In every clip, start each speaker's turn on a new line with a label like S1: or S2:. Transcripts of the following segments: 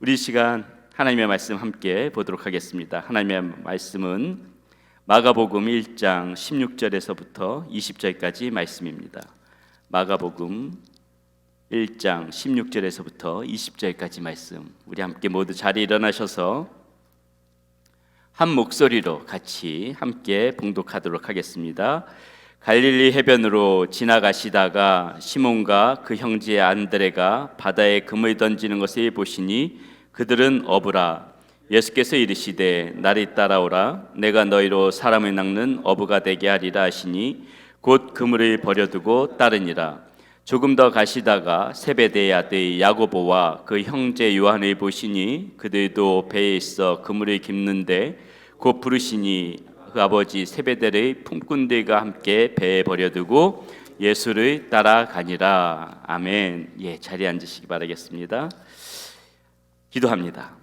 S1: 우리 시간 하나님의 말씀 함께 보도록 하겠습니다. 하나님의 말씀은 마가복음 1장 16절에서부터 20절까지 말씀입니다. 마가복음 1장 16절에서부터 20절까지 말씀, 우리 함께 모두 자리에 일어나셔서 한 목소리로 같이 함께 봉독하도록 하겠습니다. 갈릴리 해변으로 지나가시다가 시몬과 그 형제 안드레가 바다에 금을 던지는 것을 보시니 그들은 어부라. 예수께서 이르시되 나를 따라오라. 내가 너희로 사람을 낚는 어부가 되게 하리라 하시니 곧 그물을 버려두고 따르니라. 조금 더 가시다가 세베대의 아들 야고보와 그 형제 요한을 보시니 그들도 배에 있어 그물을 깁는데 곧 부르시니 그 아버지 세베대의 품꾼들과 함께 배에 버려두고 예수를 따라가니라. 아멘. 자리에 앉으시기 바라겠습니다. 기도합니다.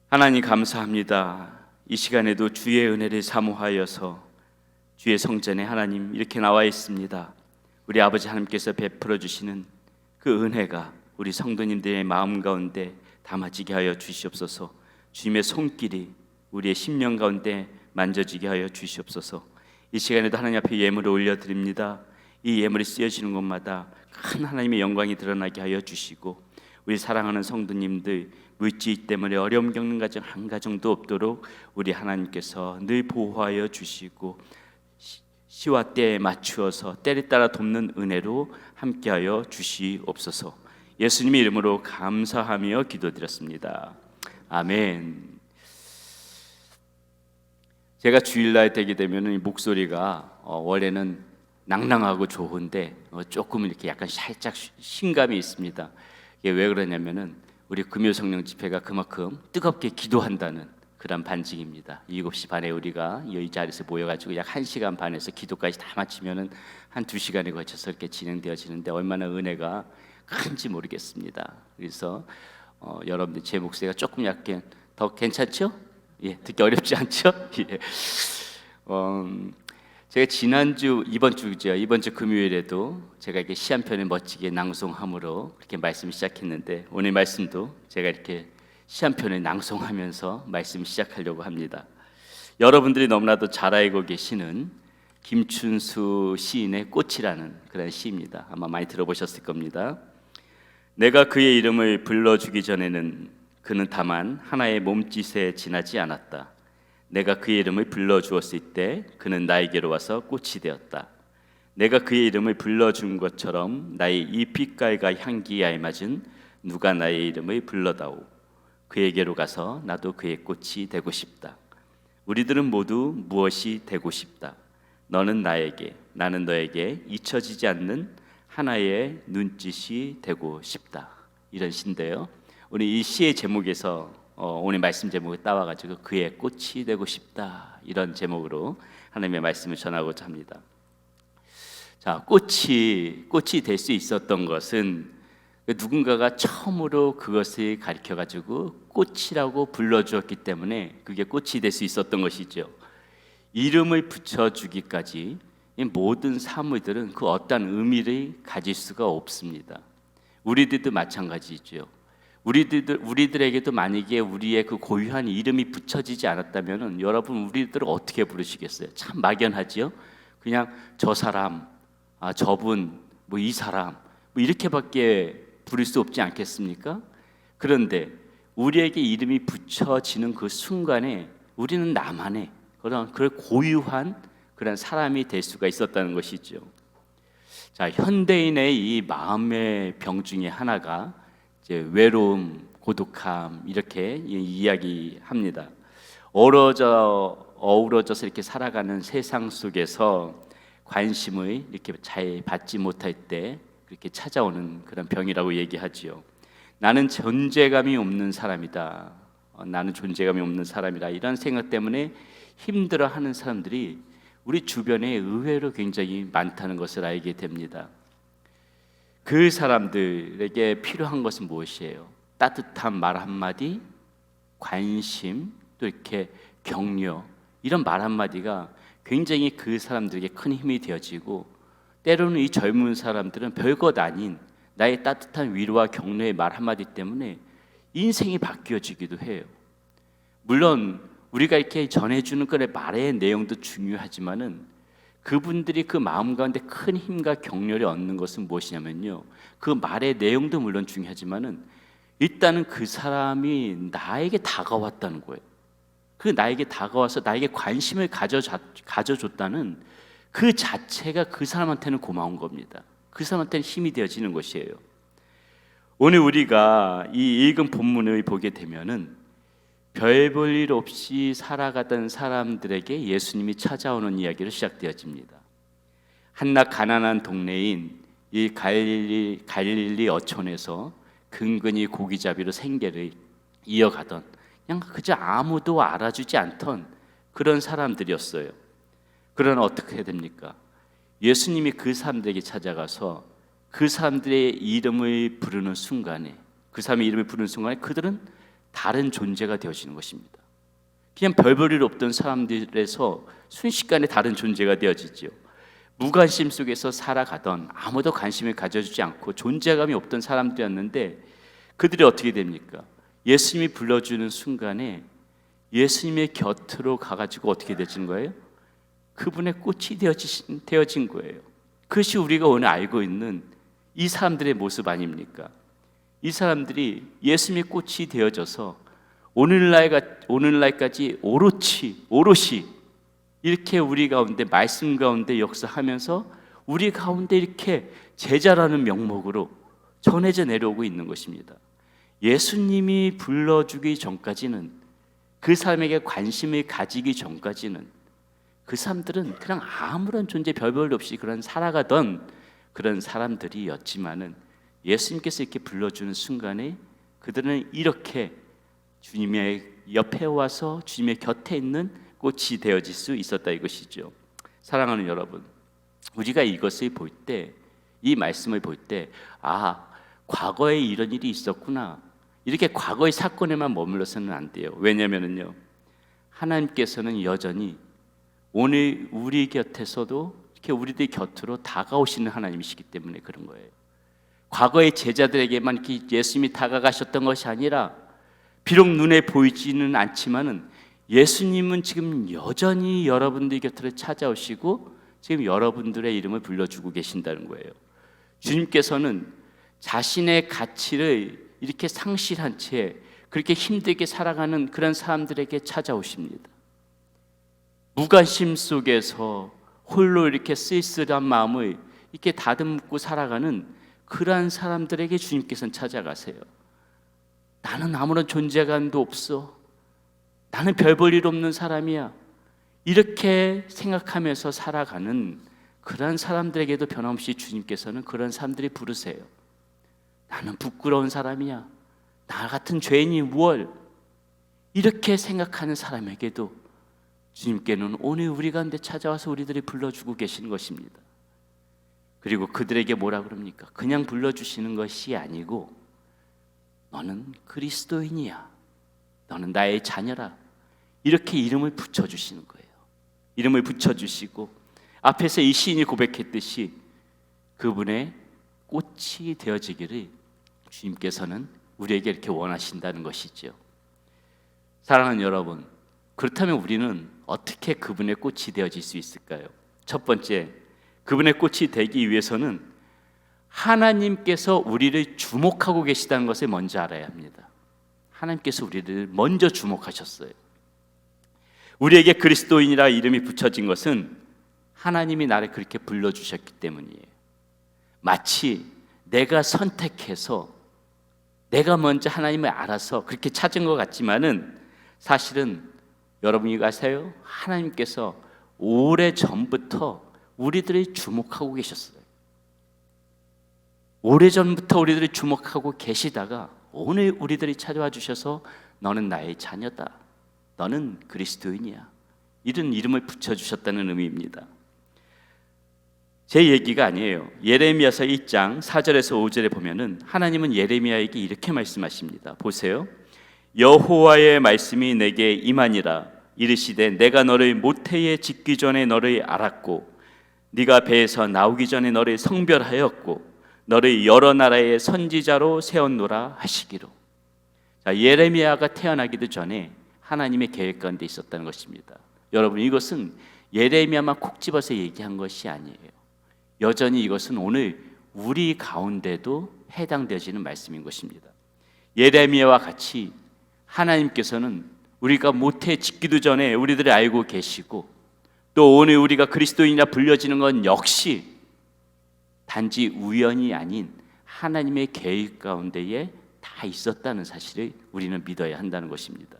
S1: 하나님 감사합니다. 이 시간에도 주의 은혜를 사모하여서 주의 성전에 하나님 이렇게 나와 있습니다. 우리 아버지 하나님께서 베풀어 주시는 그 은혜가 우리 성도님들의 마음 가운데 담아지게 하여 주시옵소서. 주님의 손길이 우리의 심령 가운데 만져지게 하여 주시옵소서. 이 시간에도 하나님 앞에 예물을 올려드립니다. 이 예물이 쓰여지는 곳마다 큰 하나님의 영광이 드러나게 하여 주시고, 우리 사랑하는 성도님들 물질 때문에 어려움 겪는 가정 한 가정도 없도록 우리 하나님께서 늘 보호하여 주시고 시와 때에 맞추어서 때를 따라 돕는 은혜로 함께하여 주시옵소서. 예수님의 이름으로 감사하며 기도드렸습니다. 아멘. 제가 주일날 되게 되면 목소리가 원래는 낭낭하고 좋은데 조금 이렇게 약간 살짝 신감이 있습니다. 이게 왜 그러냐면은 우리 금요성령 집회가 그만큼 뜨겁게 기도한다는 그런 반증입니다. 7시 반에 우리가 이 자리에서 모여가지고 약 1시간 반에서 기도까지 다 마치면은 한 2시간에 걸쳐서 이렇게 진행되어지는데 얼마나 은혜가 큰지 모르겠습니다. 그래서 여러분들 제 목소리가 조금 약간 더 괜찮죠? 듣기 어렵지 않죠? 제가 이번 주 금요일에도 제가 이렇게 시 한 편을 멋지게 낭송함으로 그렇게 말씀을 시작했는데, 오늘 말씀도 제가 이렇게 시 한 편을 낭송하면서 말씀을 시작하려고 합니다. 여러분들이 너무나도 잘 알고 계시는 김춘수 시인의 꽃이라는 그런 시입니다. 아마 많이 들어보셨을 겁니다. 내가 그의 이름을 불러주기 전에는 그는 다만 하나의 몸짓에 지나지 않았다. 내가 그의 이름을 불러주었을 때 그는 나에게로 와서 꽃이 되었다. 내가 그의 이름을 불러준 것처럼 나의 이 빛깔과 향기에 알맞은 누가 나의 이름을 불러다오. 그에게로 가서 나도 그의 꽃이 되고 싶다. 우리들은 모두 무엇이 되고 싶다. 너는 나에게, 나는 너에게 잊혀지지 않는 하나의 눈짓이 되고 싶다. 이런 시인데요, 오늘 이 시의 제목에서 오늘 말씀 제목을 따와가지고 그의 꽃이 되고 싶다, 이런 제목으로 하나님의 말씀을 전하고자 합니다. 자, 꽃이 될 수 있었던 것은 누군가가 처음으로 그것을 가르쳐가지고 꽃이라고 불러주었기 때문에 그게 꽃이 될 수 있었던 것이죠. 이름을 붙여주기까지 모든 사물들은 그 어떤 의미를 가질 수가 없습니다. 우리들도 마찬가지죠. 우리들에게도 만약에 우리의 그 고유한 이름이 붙여지지 않았다면 여러분, 우리들을 어떻게 부르시겠어요? 참 막연하지요. 그냥 저 사람, 저분, 이 사람, 이렇게밖에 부를 수 없지 않겠습니까? 그런데 우리에게 이름이 붙여지는 그 순간에 우리는 나만의 그런 고유한 그런 사람이 될 수가 있었다는 것이죠. 자, 현대인의 이 마음의 병 중에 하나가 이제 외로움, 고독함, 이렇게 이야기합니다. 어우러져서 이렇게 살아가는 세상 속에서 관심을 이렇게 잘 받지 못할 때 그렇게 찾아오는 그런 병이라고 얘기하지요. 나는 존재감이 없는 사람이다. 이런 생각 때문에 힘들어하는 사람들이 우리 주변에 의외로 굉장히 많다는 것을 알게 됩니다. 그 사람들에게 필요한 것은 무엇이에요? 따뜻한 말 한마디, 관심, 또 이렇게 격려, 이런 말 한마디가 굉장히 그 사람들에게 큰 힘이 되어지고, 때로는 이 젊은 사람들은 별것 아닌 나의 따뜻한 위로와 격려의 말 한마디 때문에 인생이 바뀌어지기도 해요. 물론 우리가 이렇게 전해주는 그 말의 내용도 중요하지만은 그분들이 그 마음 가운데 큰 힘과 격려를 얻는 것은 무엇이냐면요, 그 말의 내용도 물론 중요하지만은 일단은 그 사람이 나에게 다가왔다는 거예요. 그 나에게 다가와서 나에게 관심을 가져줬다는 그 자체가 그 사람한테는 고마운 겁니다. 그 사람한테는 힘이 되어지는 것이에요. 오늘 우리가 이 읽은 본문을 보게 되면은 별 볼 일 없이 살아가던 사람들에게 예수님이 찾아오는 이야기로 시작되어집니다. 한낱 가난한 동네인 이 갈릴리 어촌에서 근근히 고기잡이로 생계를 이어가던, 그냥 그저 아무도 알아주지 않던 그런 사람들이었어요. 그러나 어떻게 됩니까? 예수님이 그 사람들에게 찾아가서 그 사람들의 이름을 부르는 순간에, 그 사람의 이름을 부르는 순간에 그들은 다른 존재가 되어지는 것입니다. 그냥 별 볼 일 없던 사람들에서 순식간에 다른 존재가 되어지죠. 무관심 속에서 살아가던, 아무도 관심을 가져주지 않고 존재감이 없던 사람들이었는데 그들이 어떻게 됩니까? 예수님이 불러주는 순간에 예수님의 곁으로 가가지고 어떻게 되어지는 거예요? 그분의 꽃이 되어진 거예요. 그것이 우리가 오늘 알고 있는 이 사람들의 모습 아닙니까? 이 사람들이 예수님의 꽃이 되어져서 오늘날까지 오롯이 이렇게 우리 가운데, 말씀 가운데 역사하면서 우리 가운데 이렇게 제자라는 명목으로 전해져 내려오고 있는 것입니다. 예수님이 불러주기 전까지는, 그 사람에게 관심을 가지기 전까지는 그 사람들은 그냥 아무런 존재, 별 볼 없이 그런 살아가던 그런 사람들이었지만은 예수님께서 이렇게 불러주는 순간에 그들은 이렇게 주님의 옆에 와서 주님의 곁에 있는 꽃이 되어질 수 있었다, 이것이죠. 사랑하는 여러분, 우리가 이것을 볼 때, 이 말씀을 볼 때, 아, 과거에 이런 일이 있었구나, 이렇게 과거의 사건에만 머물러서는 안 돼요. 왜냐하면요, 하나님께서는 여전히 오늘 우리 곁에서도 이렇게 우리들 곁으로 다가오시는 하나님이시기 때문에 그런 거예요. 과거의 제자들에게만 이렇게 예수님이 다가가셨던 것이 아니라, 비록 눈에 보이지는 않지만은 예수님은 지금 여전히 여러분들 곁으로 찾아오시고 지금 여러분들의 이름을 불러주고 계신다는 거예요. 주님께서는 자신의 가치를 이렇게 상실한 채 그렇게 힘들게 살아가는 그런 사람들에게 찾아오십니다. 무관심 속에서 홀로 이렇게 쓸쓸한 마음을 이렇게 다듬고 살아가는 그러한 사람들에게 주님께서는 찾아가세요. 나는 아무런 존재감도 없어, 나는 별 볼 일 없는 사람이야, 이렇게 생각하면서 살아가는 그런 사람들에게도 변함없이 주님께서는 그런 사람들이 부르세요. 나는 부끄러운 사람이야, 나 같은 죄인이 무얼, 이렇게 생각하는 사람에게도 주님께는 오늘 우리 가운데 찾아와서 우리들이 불러주고 계시는 것입니다. 그리고 그들에게 뭐라 그럽니까? 그냥 불러주시는 것이 아니고 너는 그리스도인이야, 너는 나의 자녀라, 이렇게 이름을 붙여주시는 거예요. 이름을 붙여주시고 앞에서 이 시인이 고백했듯이 그분의 꽃이 되어지기를 주님께서는 우리에게 이렇게 원하신다는 것이죠. 사랑하는 여러분, 그렇다면 우리는 어떻게 그분의 꽃이 되어질 수 있을까요? 첫 번째, 그분의 꽃이 되기 위해서는 하나님께서 우리를 주목하고 계시다는 것을 먼저 알아야 합니다. 하나님께서 우리를 먼저 주목하셨어요. 우리에게 그리스도인이라 이름이 붙여진 것은 하나님이 나를 그렇게 불러주셨기 때문이에요. 마치 내가 선택해서, 내가 먼저 하나님을 알아서 그렇게 찾은 것 같지만은 사실은 여러분이 아세요? 하나님께서 오래전부터 우리들을 주목하고 계셨어요. 오래전부터 우리들을 주목하고 계시다가 오늘 우리들이 찾아와 주셔서 너는 나의 자녀다, 너는 그리스도인이야, 이런 이름을 붙여주셨다는 의미입니다. 제 얘기가 아니에요. 예레미야서 1장 4절에서 5절에 보면은 하나님은 예레미야에게 이렇게 말씀하십니다. 보세요. 여호와의 말씀이 내게 임하니라. 이르시되 내가 너를 모태에 짓기 전에 너를 알았고 네가 배에서 나오기 전에 너를 성별하였고 너를 여러 나라의 선지자로 세웠노라 하시기로. 자, 예레미야가 태어나기도 전에 하나님의 계획 가운데 있었다는 것입니다. 여러분, 이것은 예레미야만 콕 집어서 얘기한 것이 아니에요. 여전히 이것은 오늘 우리 가운데도 해당되어지는 말씀인 것입니다. 예레미야와 같이 하나님께서는 우리가 모태 짓기도 전에 우리들이 알고 계시고, 또 오늘 우리가 그리스도인이라 불려지는 건 역시 단지 우연이 아닌 하나님의 계획 가운데에 다 있었다는 사실을 우리는 믿어야 한다는 것입니다.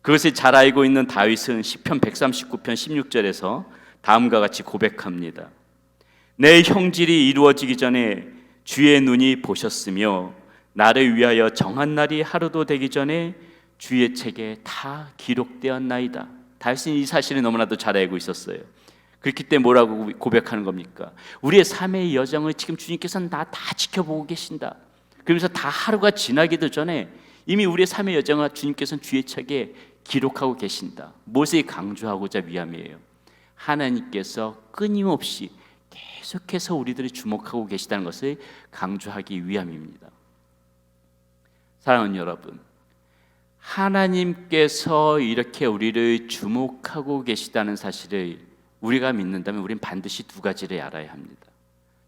S1: 그것을 잘 알고 있는 다윗은 시편 139편 16절에서 다음과 같이 고백합니다. 내 형질이 이루어지기 전에 주의 눈이 보셨으며 나를 위하여 정한 날이 하루도 되기 전에 주의 책에 다 기록되었나이다. 다윗은 이 사실을 너무나도 잘 알고 있었어요. 그렇기 때문에 뭐라고 고백하는 겁니까? 우리의 삶의 여정을 지금 주님께서는 다 지켜보고 계신다. 그러면서 다 하루가 지나기도 전에 이미 우리의 삶의 여정을 주님께서는 주의 책에 기록하고 계신다. 무엇을 강조하고자 위함이에요? 하나님께서 끊임없이 계속해서 우리들이 주목하고 계시다는 것을 강조하기 위함입니다. 사랑하는 여러분, 하나님께서 이렇게 우리를 주목하고 계시다는 사실을 우리가 믿는다면 우리는 반드시 두 가지를 알아야 합니다.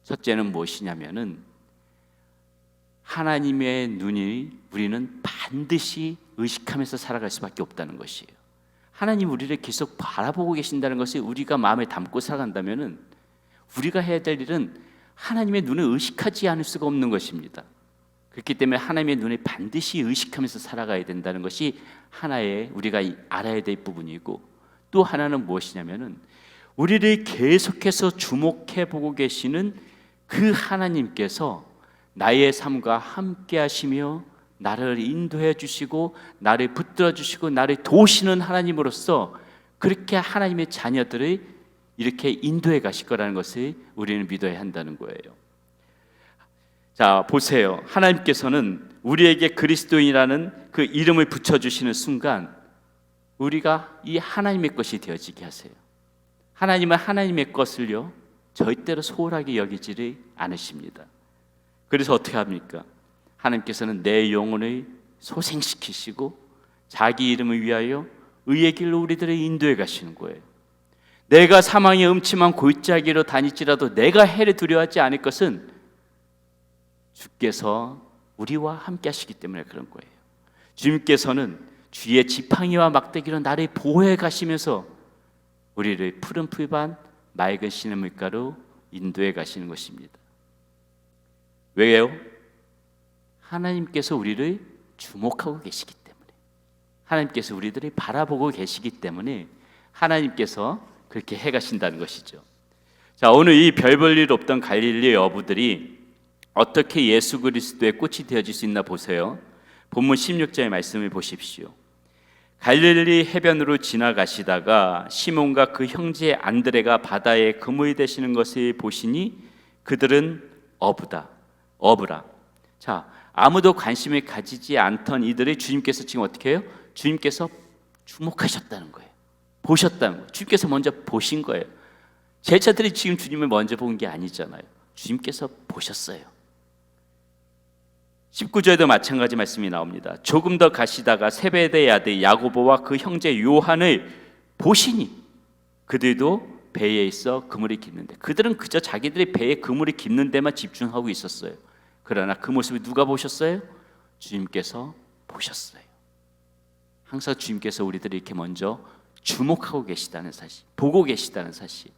S1: 첫째는 무엇이냐면은 하나님의 눈이 우리는 반드시 의식하면서 살아갈 수밖에 없다는 것이에요. 하나님 우리를 계속 바라보고 계신다는 것을 우리가 마음에 담고 살아간다면은 우리가 해야 될 일은 하나님의 눈을 의식하지 않을 수가 없는 것입니다. 그렇기 때문에 하나님의 눈을 반드시 의식하면서 살아가야 된다는 것이 하나의 우리가 알아야 될 부분이고, 또 하나는 무엇이냐면은 우리를 계속해서 주목해 보고 계시는 그 하나님께서 나의 삶과 함께 하시며 나를 인도해 주시고 나를 붙들어 주시고 나를 도우시는 하나님으로서 그렇게 하나님의 자녀들을 이렇게 인도해 가실 거라는 것을 우리는 믿어야 한다는 거예요. 자, 보세요. 하나님께서는 우리에게 그리스도인이라는 그 이름을 붙여주시는 순간 우리가 이 하나님의 것이 되어지게 하세요. 하나님은 하나님의 것을요 절대로 소홀하게 여기지를 않으십니다. 그래서 어떻게 합니까? 하나님께서는 내 영혼을 소생시키시고 자기 이름을 위하여 의의 길로 우리들을 인도해 가시는 거예요. 내가 사망의 음침한 골짜기로 다닐지라도 내가 해를 두려워하지 않을 것은 주께서 우리와 함께 하시기 때문에 그런 거예요. 주님께서는 주의 지팡이와 막대기로 나를 보호해 가시면서 우리를 푸른 풀밭 맑은 시냇물가로 인도해 가시는 것입니다. 왜요? 하나님께서 우리를 주목하고 계시기 때문에, 하나님께서 우리들을 바라보고 계시기 때문에 하나님께서 그렇게 해 가신다는 것이죠. 자, 오늘 이 별 볼 일 없던 갈릴리 어부들이 어떻게 예수 그리스도의 꽃이 되어질 수 있나 보세요. 본문 16절의 말씀을 보십시오. 갈릴리 해변으로 지나가시다가 시몬과 그 형제 안드레가 바다에 그물이 되시는 것을 보시니 그들은 어부라. 자, 아무도 관심을 가지지 않던 이들을 주님께서 지금 어떻게 해요? 주님께서 주목하셨다는 거예요. 보셨다는 거예요. 주님께서 먼저 보신 거예요. 제자들이 지금 주님을 먼저 본 게 아니잖아요. 주님께서 보셨어요. 19절에도 마찬가지 말씀이 나옵니다. 조금 더 가시다가 세베대의 아들 야고보와 그 형제 요한을 보시니 그들도 배에 있어 그물을 깁는데, 그들은 그저 자기들의 배에 그물을 깁는 데만 집중하고 있었어요. 그러나 그 모습을 누가 보셨어요? 주님께서 보셨어요. 항상 주님께서 우리들을 이렇게 먼저 주목하고 계시다는 사실, 보고 계시다는 사실,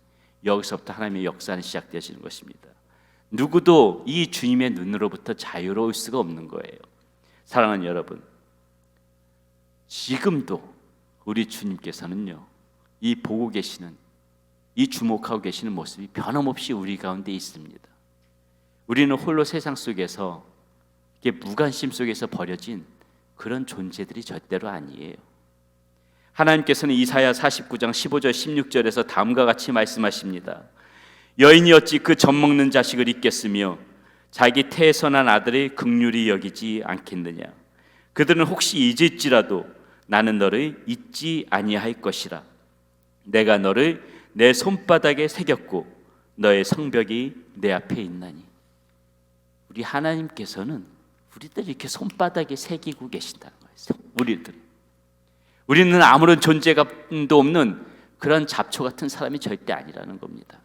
S1: 여기서부터 하나님의 역사는 시작되어지는 것입니다. 누구도 이 주님의 눈으로부터 자유로울 수가 없는 거예요. 사랑하는 여러분, 지금도 우리 주님께서는요, 이 보고 계시는, 이 주목하고 계시는 모습이 변함없이 우리 가운데 있습니다. 우리는 홀로 세상 속에서 이게 무관심 속에서 버려진 그런 존재들이 절대로 아니에요. 하나님께서는 이사야 49장 15절 16절에서 다음과 같이 말씀하십니다. 여인이 어찌 그 젖먹는 자식을 잊겠으며 자기 태에서 난 아들을 긍휼히 여기지 않겠느냐. 그들은 혹시 잊을지라도 나는 너를 잊지 아니할 것이라. 내가 너를 내 손바닥에 새겼고 너의 성벽이 내 앞에 있나니. 우리 하나님께서는 우리들 이렇게 손바닥에 새기고 계신다는 거예요. 우리는 아무런 존재감도 없는 그런 잡초 같은 사람이 절대 아니라는 겁니다.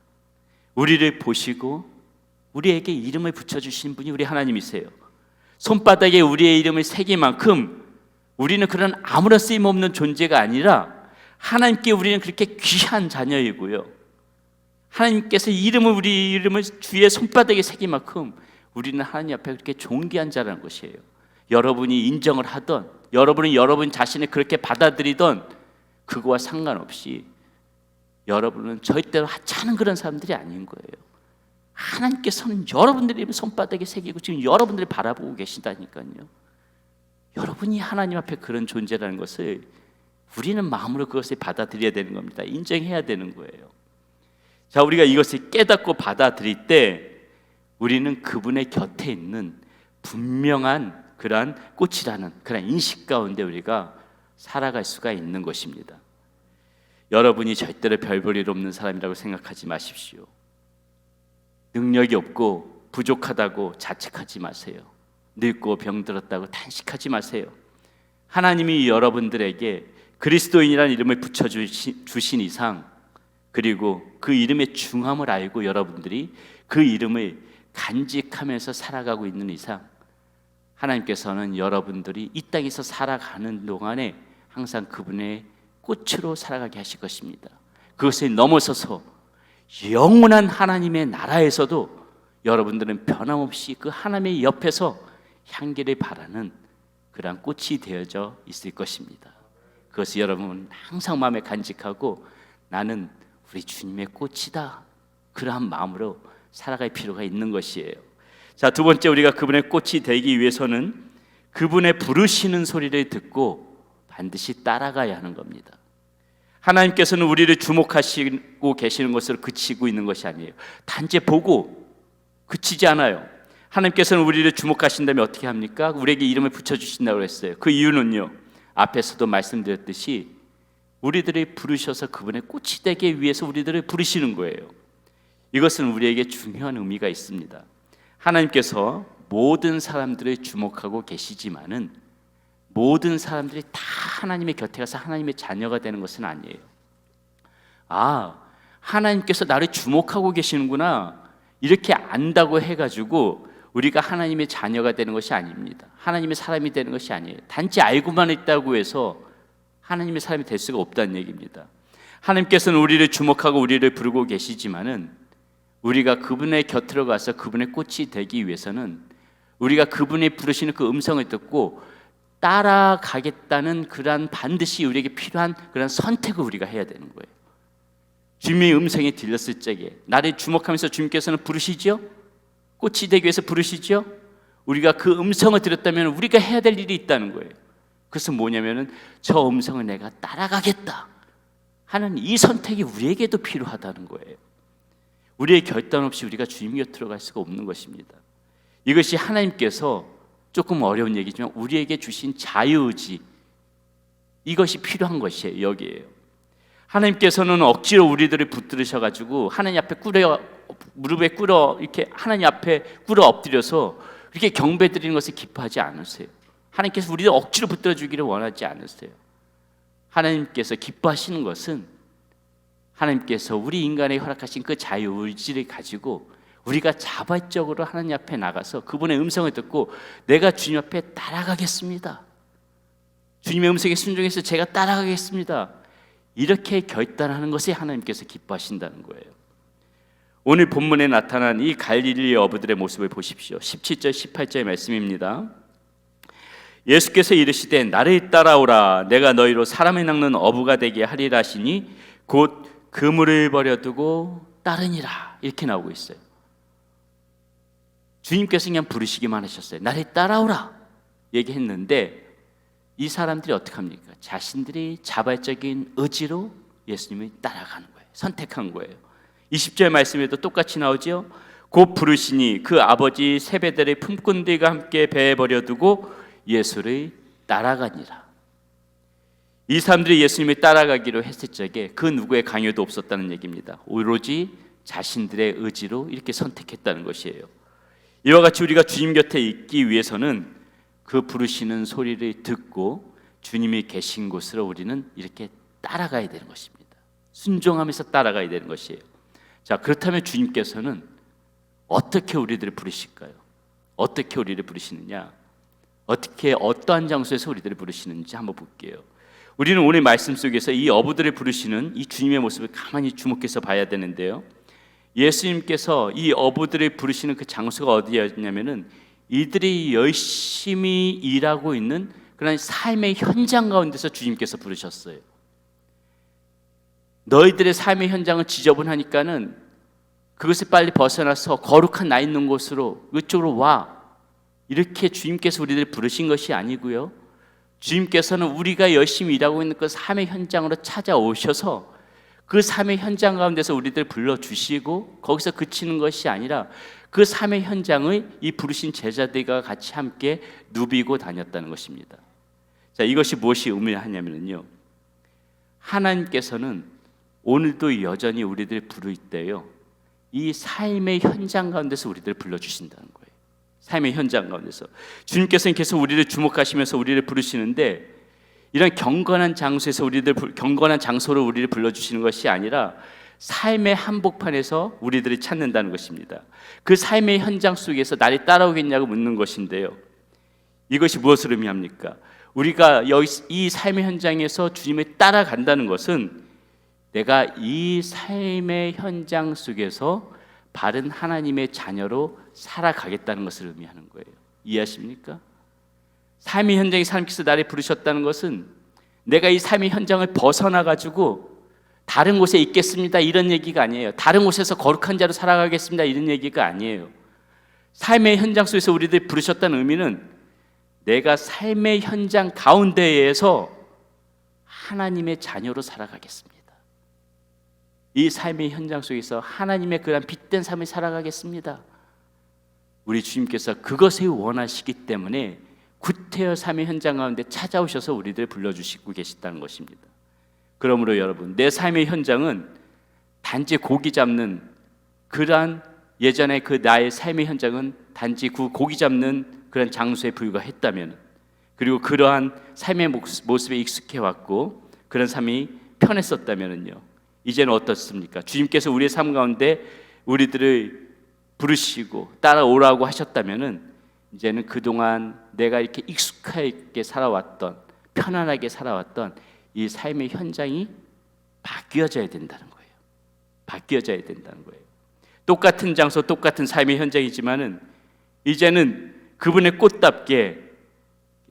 S1: 우리를 보시고 우리에게 이름을 붙여주신 분이 우리 하나님이세요. 손바닥에 우리의 이름을 새긴 만큼 우리는 그런 아무런 쓰임없는 존재가 아니라 하나님께 우리는 그렇게 귀한 자녀이고요, 하나님께서 우리 이름을 주의 손바닥에 새긴 만큼 우리는 하나님 앞에 그렇게 존귀한 자라는 것이에요. 여러분이 인정을 하던, 여러분 자신을 그렇게 받아들이던 그거와 상관없이 여러분은 절대로 하찮은 그런 사람들이 아닌 거예요. 하나님께서는 여러분들의 손바닥에 새기고 지금 여러분들을 바라보고 계시다니까요. 여러분이 하나님 앞에 그런 존재라는 것을 우리는 마음으로 그것을 받아들여야 되는 겁니다. 인정해야 되는 거예요. 자, 우리가 이것을 깨닫고 받아들일 때 우리는 그분의 곁에 있는 분명한 그러한 꽃이라는 그런 인식 가운데 우리가 살아갈 수가 있는 것입니다. 여러분이 절대로 별 볼 일 없는 사람이라고 생각하지 마십시오. 능력이 없고 부족하다고 자책하지 마세요. 늙고 병들었다고 탄식하지 마세요. 하나님이 여러분들에게 그리스도인이라는 이름을 붙여주신 이상, 그리고 그 이름의 중함을 알고 여러분들이 그 이름을 간직하면서 살아가고 있는 이상, 하나님께서는 여러분들이 이 땅에서 살아가는 동안에 항상 그분의 꽃으로 살아가게 하실 것입니다. 그것을 넘어서서 영원한 하나님의 나라에서도 여러분들은 변함없이 그 하나님의 옆에서 향기를 바라는 그러한 꽃이 되어져 있을 것입니다. 그것을 여러분은 항상 마음에 간직하고 나는 우리 주님의 꽃이다, 그러한 마음으로 살아갈 필요가 있는 것이에요. 자, 두 번째, 우리가 그분의 꽃이 되기 위해서는 그분의 부르시는 소리를 듣고 반드시 따라가야 하는 겁니다. 하나님께서는 우리를 주목하시고 계시는 것으로 그치고 있는 것이 아니에요. 단지 보고 그치지 않아요. 하나님께서는 우리를 주목하신다면 어떻게 합니까? 우리에게 이름을 붙여주신다고 했어요. 그 이유는요, 앞에서도 말씀드렸듯이 우리들을 부르셔서 그분의 꽃이 되기 위해서 우리들을 부르시는 거예요. 이것은 우리에게 중요한 의미가 있습니다. 하나님께서 모든 사람들을 주목하고 계시지만은 모든 사람들이 다 하나님의 곁에 가서 하나님의 자녀가 되는 것은 아니에요. 아, 하나님께서 나를 주목하고 계시는구나, 이렇게 안다고 해가지고 우리가 하나님의 자녀가 되는 것이 아닙니다. 하나님의 사람이 되는 것이 아니에요. 단지 알고만 있다고 해서 하나님의 사람이 될 수가 없다는 얘기입니다. 하나님께서는 우리를 주목하고 우리를 부르고 계시지만은 우리가 그분의 곁으로 가서 그분의 꽃이 되기 위해서는 우리가 그분이 부르시는 그 음성을 듣고 따라가겠다는 그러한 반드시 우리에게 필요한 그런 선택을 우리가 해야 되는 거예요. 주님의 음성이 들렸을 적에 나를 주목하면서 주님께서는 부르시죠? 꽃이 되기 위해서 부르시죠? 우리가 그 음성을 들었다면 우리가 해야 될 일이 있다는 거예요. 그것은 뭐냐면은 저 음성을 내가 따라가겠다 하는 이 선택이 우리에게도 필요하다는 거예요. 우리의 결단 없이 우리가 주님 곁으로 갈 수가 없는 것입니다. 이것이 하나님께서 조금 어려운 얘기지만 우리에게 주신 자유의지, 이것이 필요한 것이에요. 여기에요. 하나님께서는 억지로 우리들을 붙들으셔가지고 하나님 앞에 무릎에 꿇어 이렇게 하나님 앞에 꿇어 엎드려서 이렇게 경배 드리는 것을 기뻐하지 않으세요. 하나님께서 우리를 억지로 붙들어 주기를 원하지 않으세요. 하나님께서 기뻐하시는 것은 하나님께서 우리 인간에 허락하신 그 자유의지를 가지고 우리가 자발적으로 하나님 앞에 나가서 그분의 음성을 듣고 내가 주님 앞에 따라가겠습니다, 주님의 음성에 순종해서 제가 따라가겠습니다, 이렇게 결단하는 것이 하나님께서 기뻐하신다는 거예요. 오늘 본문에 나타난 이 갈릴리 어부들의 모습을 보십시오. 17절 18절의 말씀입니다. 예수께서 이르시되 나를 따라오라, 내가 너희로 사람을 낚는 어부가 되게 하리라 하시니 곧 그물을 버려두고 따르니라, 이렇게 나오고 있어요. 주님께서 그냥 부르시기만 하셨어요. 나를 따라오라 얘기했는데 이 사람들이 어떻게 합니까? 자신들이 자발적인 의지로 예수님을 따라가는 거예요. 선택한 거예요. 20절 말씀에도 똑같이 나오죠. 곧 부르시니 그 아버지 세베대를 품꾼들과 함께 배에 버려두고 예수를 따라가니라. 이 사람들이 예수님을 따라가기로 했을 적에 그 누구의 강요도 없었다는 얘기입니다. 오로지 자신들의 의지로 이렇게 선택했다는 것이에요. 이와 같이 우리가 주님 곁에 있기 위해서는 그 부르시는 소리를 듣고 주님이 계신 곳으로 우리는 이렇게 따라가야 되는 것입니다. 순종하면서 따라가야 되는 것이에요. 자, 그렇다면 주님께서는 어떻게 우리들을 부르실까요? 어떻게 우리를 부르시느냐? 어떻게 어떠한 장소에서 우리들을 부르시는지 한번 볼게요. 우리는 오늘 말씀 속에서 이 어부들을 부르시는 이 주님의 모습을 가만히 주목해서 봐야 되는데요. 예수님께서 이 어부들을 부르시는 그 장소가 어디였냐면은 이들이 열심히 일하고 있는 그런 삶의 현장 가운데서 주님께서 부르셨어요. 너희들의 삶의 현장은 지저분하니까는 그것을 빨리 벗어나서 거룩한 나 있는 곳으로 이쪽으로 와. 이렇게 주님께서 우리를 부르신 것이 아니고요. 주님께서는 우리가 열심히 일하고 있는 그 삶의 현장으로 찾아오셔서 그 삶의 현장 가운데서 우리들 불러주시고 거기서 그치는 것이 아니라 그 삶의 현장을 이 부르신 제자들과 같이 함께 누비고 다녔다는 것입니다. 자, 이것이 무엇이 의미하냐면요, 하나님께서는 오늘도 여전히 우리들 부를 때요, 이 삶의 현장 가운데서 우리들을 불러주신다는 거예요. 삶의 현장 가운데서 주님께서는 계속 우리를 주목하시면서 우리를 부르시는데, 이런 경건한 장소에서 경건한 장소로 우리를 불러주시는 것이 아니라 삶의 한복판에서 우리들을 찾는다는 것입니다. 그 삶의 현장 속에서 나를 따라오겠냐고 묻는 것인데요, 이것이 무엇을 의미합니까? 우리가 이 삶의 현장에서 주님을 따라간다는 것은 내가 이 삶의 현장 속에서 바른 하나님의 자녀로 살아가겠다는 것을 의미하는 거예요. 이해하십니까? 삶의 현장에 하나님께서 나를 부르셨다는 것은 내가 이 삶의 현장을 벗어나가지고 다른 곳에 있겠습니다 이런 얘기가 아니에요. 다른 곳에서 거룩한 자로 살아가겠습니다 이런 얘기가 아니에요. 삶의 현장 속에서 우리들 부르셨다는 의미는 내가 삶의 현장 가운데에서 하나님의 자녀로 살아가겠습니다. 이 삶의 현장 속에서 하나님의 그런 빛된 삶을 살아가겠습니다. 우리 주님께서 그것을 원하시기 때문에 구태여 삶의 현장 가운데 찾아오셔서 우리들 불러주시고 계시다는 것입니다. 그러므로 여러분, 내 삶의 현장은 단지 고기 잡는 그러한 예전에 그 나의 삶의 현장은 단지 그 고기 잡는 그런 장소에 불과했다면, 그리고 그러한 삶의 모습에 익숙해왔고 그런 삶이 편했었다면요, 이제는 어떻습니까? 주님께서 우리의 삶 가운데 우리들을 부르시고 따라오라고 하셨다면은 이제는 그동안 내가 이렇게 익숙하게 살아왔던, 편안하게 살아왔던 이 삶의 현장이 바뀌어져야 된다는 거예요. 바뀌어져야 된다는 거예요. 똑같은 장소, 똑같은 삶의 현장이지만은 이제는 그분의 꽃답게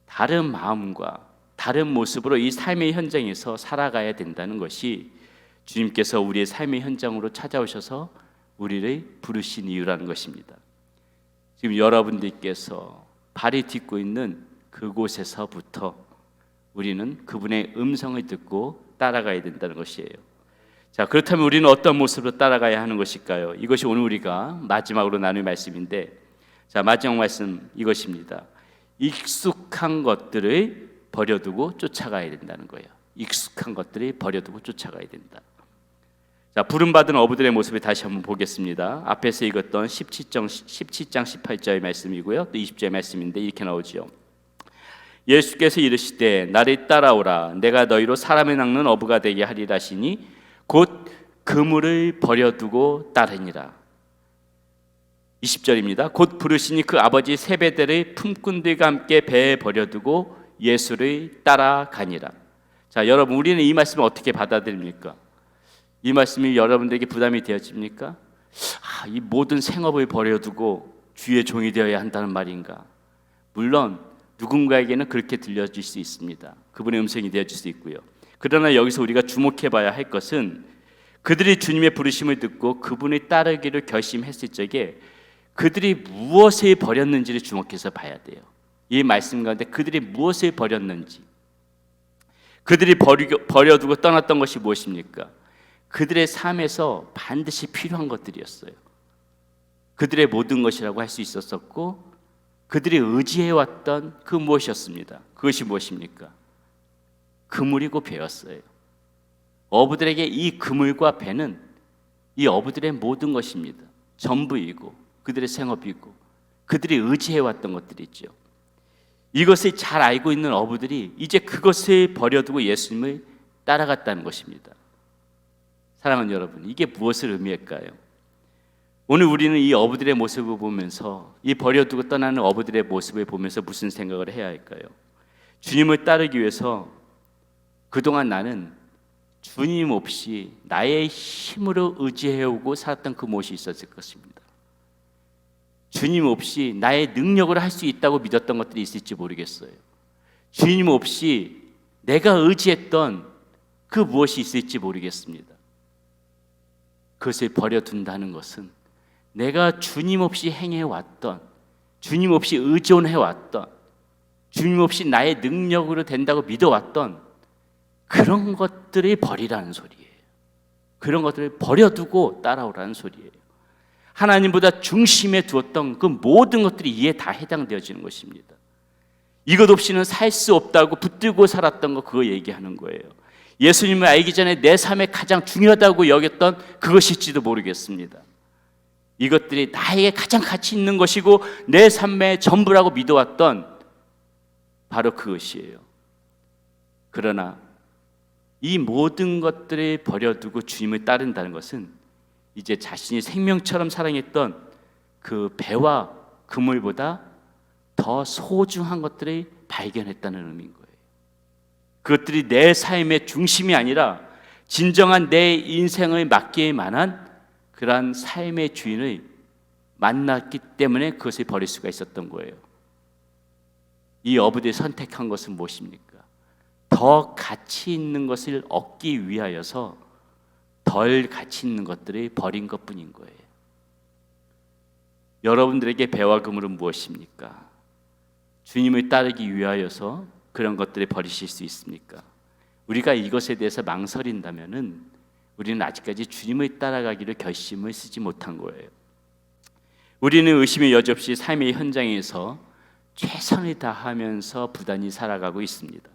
S1: 다른 마음과 다른 모습으로 이 삶의 현장에서 살아가야 된다는 것이 주님께서 우리의 삶의 현장으로 찾아오셔서 우리를 부르신 이유라는 것입니다. 지금 여러분들께서 발이 딛고 있는 그곳에서부터 우리는 그분의 음성을 듣고 따라가야 된다는 것이에요. 자, 그렇다면 우리는 어떤 모습으로 따라가야 하는 것일까요? 이것이 오늘 우리가 마지막으로 나눌 말씀인데, 자, 마지막 말씀 이것입니다. 익숙한 것들을 버려두고 쫓아가야 된다는 거예요. 익숙한 것들을 버려두고 쫓아가야 된다. 자, 부름받은 어부들의 모습을 다시 한번 보겠습니다. 앞에서 읽었던 17장 18절의 말씀이고요, 또 20절의 말씀인데 이렇게 나오죠. 예수께서 이르시되 나를 따라오라. 내가 너희로 사람을 낚는 어부가 되게 하리라 하시니 곧 그물을 버려두고 따르니라. 20절입니다. 곧 부르시니 그 아버지 세베대를 품꾼들과 함께 배에 버려두고 예수를 따라가니라. 자, 여러분, 우리는 이 말씀을 어떻게 받아들입니까? 이 말씀이 여러분들에게 부담이 되어집니까? 이 모든 생업을 버려두고 주의 종이 되어야 한다는 말인가? 물론 누군가에게는 그렇게 들려질 수 있습니다. 그분의 음성이 되어질 수 있고요. 그러나 여기서 우리가 주목해 봐야 할 것은 그들이 주님의 부르심을 듣고 그분을 따르기를 결심했을 적에 그들이 무엇을 버렸는지를 주목해서 봐야 돼요. 이 말씀 가운데 그들이 무엇을 버렸는지, 그들이 버려두고 떠났던 것이 무엇입니까? 그들의 삶에서 반드시 필요한 것들이었어요. 그들의 모든 것이라고 할 수 있었었고, 그들이 의지해왔던 그 무엇이었습니다. 그것이 무엇입니까? 그물이고 배였어요. 어부들에게 이 그물과 배는 이 어부들의 모든 것입니다. 전부이고 그들의 생업이고 그들이 의지해왔던 것들이죠. 이것을 잘 알고 있는 어부들이 이제 그것을 버려두고 예수님을 따라갔다는 것입니다. 사랑하는 여러분, 이게 무엇을 의미할까요? 오늘 우리는 이 어부들의 모습을 보면서, 이 버려두고 떠나는 어부들의 모습을 보면서 무슨 생각을 해야 할까요? 주님을 따르기 위해서 그동안 나는 주님 없이 나의 힘으로 의지해오고 살았던 그 모습이 있었을 것입니다. 주님 없이 나의 능력으로 할 수 있다고 믿었던 것들이 있을지 모르겠어요. 주님 없이 내가 의지했던 그 무엇이 있을지 모르겠습니다. 그것을 버려둔다는 것은 내가 주님 없이 행해왔던, 주님 없이 의존해왔던, 주님 없이 나의 능력으로 된다고 믿어왔던 그런 것들을 버리라는 소리예요. 그런 것들을 버려두고 따라오라는 소리예요. 하나님보다 중심에 두었던 그 모든 것들이 이에 다 해당되어지는 것입니다. 이것 없이는 살 수 없다고 붙들고 살았던 거, 그거 얘기하는 거예요. 예수님을 알기 전에 내 삶에 가장 중요하다고 여겼던 그것일지도 모르겠습니다. 이것들이 나에게 가장 가치 있는 것이고 내 삶의 전부라고 믿어왔던 바로 그것이에요. 그러나 이 모든 것들을 버려두고 주님을 따른다는 것은 이제 자신이 생명처럼 사랑했던 그 배와 그물보다 더 소중한 것들을 발견했다는 의미인 거예요. 그것들이 내 삶의 중심이 아니라 진정한 내 인생을 맡길 만한 그러한 삶의 주인을 만났기 때문에 그것을 버릴 수가 있었던 거예요. 이 어부들이 선택한 것은 무엇입니까? 더 가치 있는 것을 얻기 위하여서 덜 가치 있는 것들을 버린 것뿐인 거예요. 여러분들에게 배와 그물은 무엇입니까? 주님을 따르기 위하여서 그런 것들을 버리실 수 있습니까? 우리가 이것에 대해서 망설인다면은 우리는 아직까지 주님을 따라가기를 결심을 쓰지 못한 거예요. 우리는 의심의 여지없이 삶의 현장에서 최선을 다하면서 부단히 살아가고 있습니다.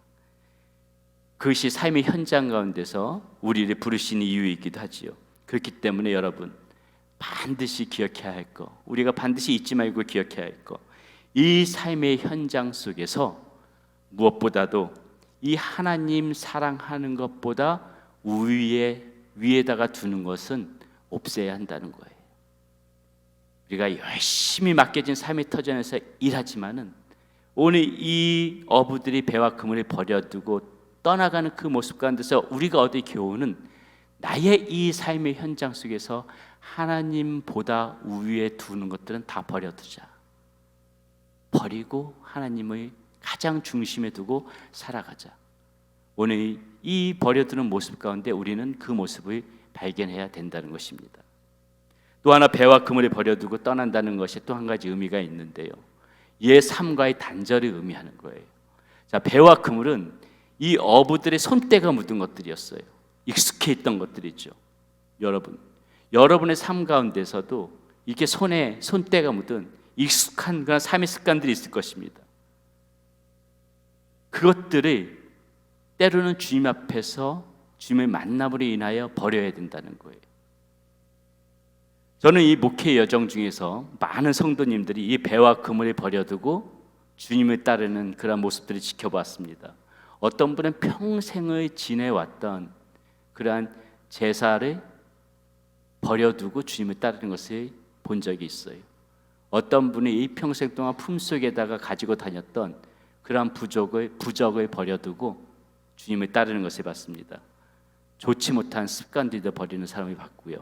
S1: 그것이 삶의 현장 가운데서 우리를 부르신 이유이기도 하지요. 그렇기 때문에 여러분, 반드시 기억해야 할 것, 우리가 반드시 잊지 말고 기억해야 할 것, 이 삶의 현장 속에서 무엇보다도 이 하나님 사랑하는 것보다 위에다가 두는 것은 없애야 한다는 거예요. 우리가 열심히 맡겨진 삶의 터전에서 일하지만은 오늘 이 어부들이 배와 그물을 버려두고 떠나가는 그 모습 가운데서 우리가 얻을 교훈은 나의 이 삶의 현장 속에서 하나님보다 우위에 두는 것들은 다 버려두자. 버리고 하나님을 가장 중심에 두고 살아가자. 오늘 이 버려두는 모습 가운데 우리는 그 모습을 발견해야 된다는 것입니다. 또 하나, 배와 그물을 버려두고 떠난다는 것이 또 한 가지 의미가 있는데요, 옛 삶과의 단절을 의미하는 거예요. 자, 배와 그물은 이 어부들의 손때가 묻은 것들이었어요. 익숙해 있던 것들이죠. 여러분의 삶 가운데서도 이렇게 손에 손때가 묻은 익숙한 그런 삶의 습관들이 있을 것입니다. 그것들을 때로는 주님 앞에서 주님의 만남으로 인하여 버려야 된다는 거예요. 저는 이 목회 여정 중에서 많은 성도님들이 이 배와 그물을 버려두고 주님을 따르는 그런 모습들을 지켜봤습니다. 어떤 분은 평생을 지내왔던 그러한 제사를 버려두고 주님을 따르는 것을 본 적이 있어요. 어떤 분이 이 평생 동안 품속에다가 가지고 다녔던 그러한 부적을 버려두고 주님을 따르는 것을 봤습니다. 좋지 못한 습관들도 버리는 사람을 봤고요,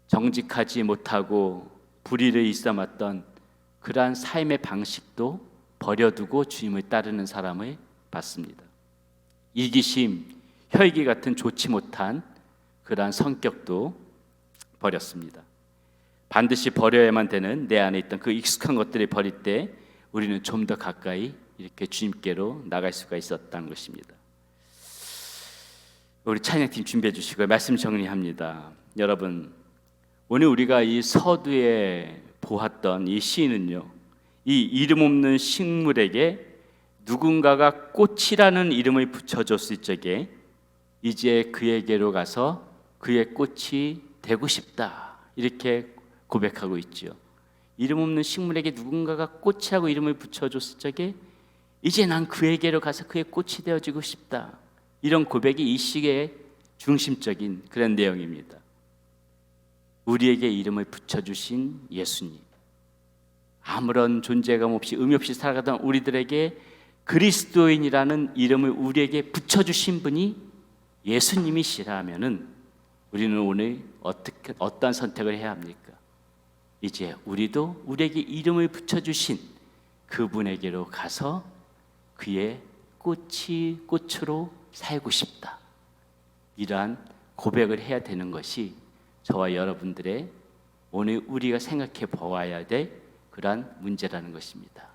S1: 정직하지 못하고 불의를 일삼았던 그러한 삶의 방식도 버려두고 주님을 따르는 사람을 봤습니다. 이기심, 혈기 같은 좋지 못한 그러한 성격도 버렸습니다. 반드시 버려야만 되는 내 안에 있던 그 익숙한 것들을 버릴 때 우리는 좀 더 가까이 이렇게 주님께로 나갈 수가 있었다는 것입니다. 우리 찬양팀 준비해 주시고 말씀 정리합니다. 여러분, 오늘 우리가 이 서두에 보았던 이 시인은요, 이 이름 없는 식물에게 누군가가 꽃이라는 이름을 붙여줬을 적에 이제 그에게로 가서 그의 꽃이 되고 싶다, 이렇게 고백하고 있죠. 이름 없는 식물에게 누군가가 꽃이라고 이름을 붙여줬을 적에 이제 난 그에게로 가서 그의 꽃이 되어지고 싶다. 이런 고백이 이 시계의 중심적인 그런 내용입니다. 우리에게 이름을 붙여주신 예수님, 아무런 존재감 없이 의미 없이 살아가던 우리들에게 그리스도인이라는 이름을 우리에게 붙여주신 분이 예수님이시라면은 우리는 오늘 어떠한 선택을 해야 합니까? 이제 우리도 우리에게 이름을 붙여주신 그분에게로 가서 그의 꽃으로 살고 싶다. 이러한 고백을 해야 되는 것이 저와 여러분들의 오늘 우리가 생각해 보아야 될 그러한 문제라는 것입니다.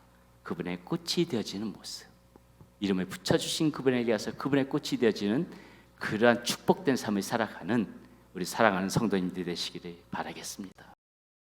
S1: 그분의 꽃이 되어지는 모습, 이름을 붙여주신 그분에게 가서 그분의 꽃이 되어지는 그러한 축복된 삶을 살아가는 우리 사랑하는 성도님들 되시기를 바라겠습니다.